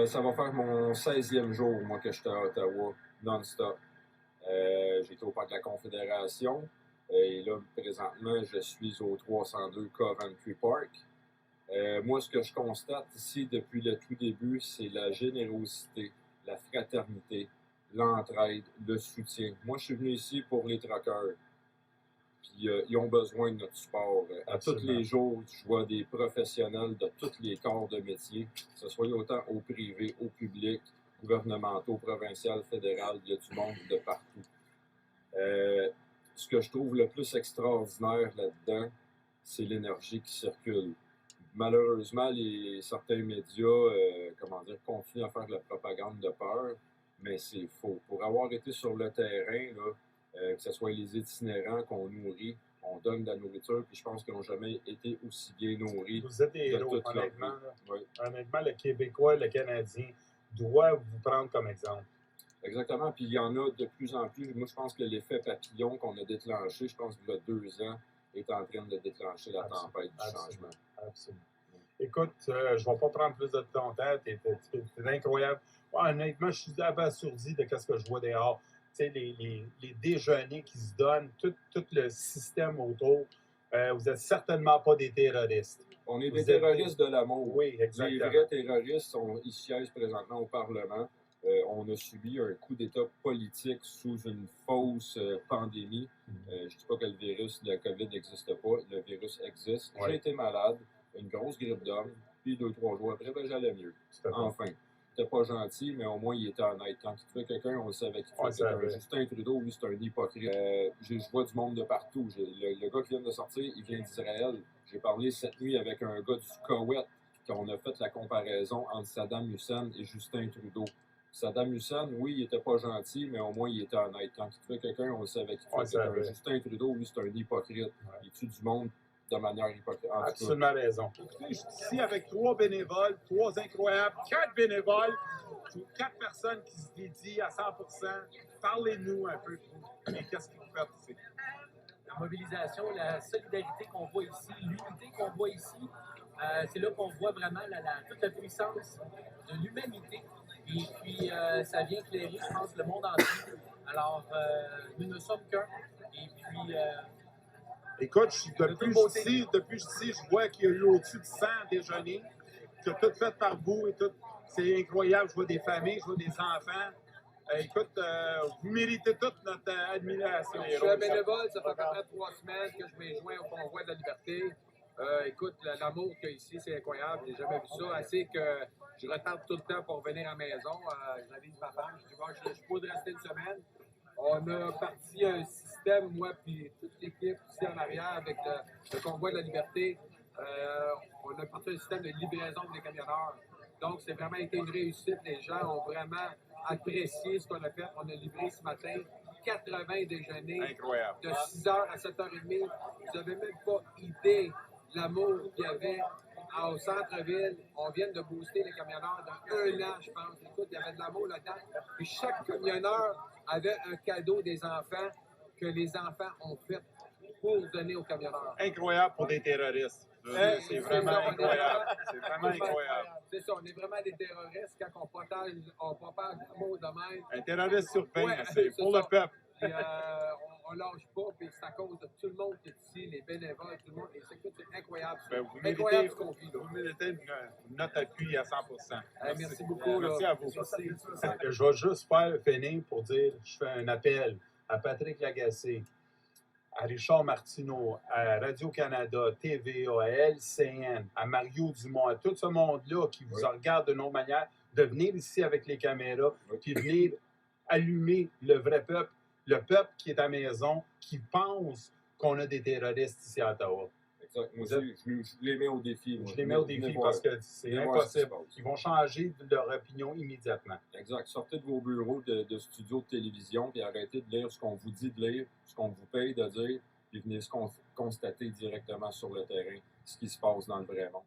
Ça va faire mon 16e jour, moi, que je suis à Ottawa, non-stop. J'ai été au Parc de la Confédération et là, présentement, je suis au 302 Coventry Park. Moi, ce que je constate ici depuis le tout début, c'est la générosité, la fraternité, l'entraide, le soutien. Moi, je suis venu ici pour les truckers. Puis ils ont besoin de notre support. À tous les jours, je vois des professionnels de tous les corps de métier, que ce soit autant au privé, au public, gouvernementaux, provincial, fédéral, il y a du monde de partout. Ce que je trouve le plus extraordinaire là-dedans, c'est l'énergie qui circule. Malheureusement, certains médias continuent à faire de la propagande de peur, mais c'est faux. Pour avoir été sur le terrain, là, que ce soit les itinérants qu'on nourrit, on donne de la nourriture, puis je pense qu'ils n'ont jamais été aussi bien nourris. Vous êtes des héros, honnêtement. Oui. Honnêtement, le Québécois, le Canadien doit vous prendre comme exemple. Exactement, puis il y en a de plus en plus. Moi, je pense que l'effet papillon qu'on a déclenché, je pense qu'il y a 2 ans, est en train de déclencher la tempête du changement. Absolument. Écoute, je ne vais pas prendre plus de ton temps, t'es incroyable. Ouais, honnêtement, je suis abasourdi de ce que je vois dehors. Tu sais, les déjeuners qui se donnent, tout le système autour. Vous n'êtes certainement pas des terroristes. On est des terroristes de l'amour. Oui, exactement. Les vrais terroristes ils siègent présentement au Parlement. On a subi un coup d'État politique sous une fausse pandémie. Je ne dis pas que le COVID n'existe pas. Le virus existe. Ouais. J'ai été malade, une grosse grippe d'homme, puis 2-3 jours après, j'allais mieux. Enfin, c'était pas gentil, mais au moins, il était honnête. Quand il tuait quelqu'un, on le savait qu'il tuait quelqu'un. Justin Trudeau, lui, c'est un hypocrite. Je vois du monde de partout. Le gars qui vient de sortir, il vient d'Israël. J'ai parlé cette nuit avec un gars du Koweït, qu'on a fait la comparaison entre Saddam Hussein et Justin Trudeau. Saddam Hussein, oui, il était pas gentil, mais au moins, il était honnête. Quand il tuait quelqu'un, on le savait qu'il tuait quelqu'un. Justin Trudeau, lui, c'est un hypocrite. Il tue du monde de manière hypocrite. Absolument raison. Écoutez, je suis ici avec 3 bénévoles, 3 incroyables, 4 bénévoles, 4 personnes qui se dédient à 100%. Parlez-nous un peu de vous. Qu'est-ce que vous faites ici? La mobilisation, la solidarité qu'on voit ici, l'unité qu'on voit ici, c'est là qu'on voit vraiment toute la puissance de l'humanité. Et puis, ça vient éclairer, je pense, le monde entier. Alors, nous ne sommes qu'un. Et puis... Écoute, depuis ici, je vois qu'il y a eu au-dessus de 100 déjeuners, que tout fait par vous et tout. C'est incroyable. Je vois des familles, je vois des enfants. Écoute, vous méritez toute notre admiration. Je suis un bénévole, ça fait à peu près 3 semaines que je m'ai joint au Convoi de la Liberté. Écoute, l'amour qu'il y a ici, c'est incroyable. J'ai jamais vu ça. Assez que je retarde tout le temps pour revenir à la maison. J'avise ma femme, je dis bon, je peux rester une semaine. On a parti un système, moi puis toute l'équipe ici en arrière avec le Convoi de la Liberté. On a parti un système de livraison des camionneurs. Donc, c'est vraiment été une réussite. Les gens ont vraiment apprécié ce qu'on a fait. On a livré ce matin 80 déjeuners. Incroyable. De 6h à 7h30. Vous n'avez même pas idée l'amour qu'il y avait au centre-ville. On vient de booster les camionneurs d'un an, je pense. Écoute, il y avait de l'amour là-dedans. Puis chaque camionneur avait un cadeau des enfants que les enfants ont fait pour donner aux camionneurs. Incroyable pour des terroristes. C'est vraiment incroyable. C'est vraiment incroyable. C'est ça, on est vraiment des terroristes quand on propage l'amour de même. Un terroriste sur 20, Ouais, c'est pour le peuple. Puis, on lâche pas, puis c'est à cause de tout le monde qui est ici, les bénévoles, tout le monde. Et c'est incroyable. Incroyable ce qu'on vit, là. Vous méritez notre appui à 100%. Merci beaucoup. Merci à vous. Merci. Je vais juste finir pour dire, je fais un appel à Patrick Lagacé, à Richard Martineau, à Radio-Canada, TVA, à LCN, à Mario Dumont, à tout ce monde-là qui vous regarde de nos manières, de venir ici avec les caméras, puis venir allumer le vrai peuple, le peuple qui est à la maison, qui pense qu'on a des terroristes ici à Ottawa. Exact. Moi aussi, je les mets au défi. Je les mets au défi parce que c'est impossible. Ils vont changer de leur opinion immédiatement. Exact. Sortez de vos bureaux de studios de télévision et arrêtez de lire ce qu'on vous dit de lire, ce qu'on vous paye de dire, puis venez constater directement sur le terrain ce qui se passe dans le vrai monde.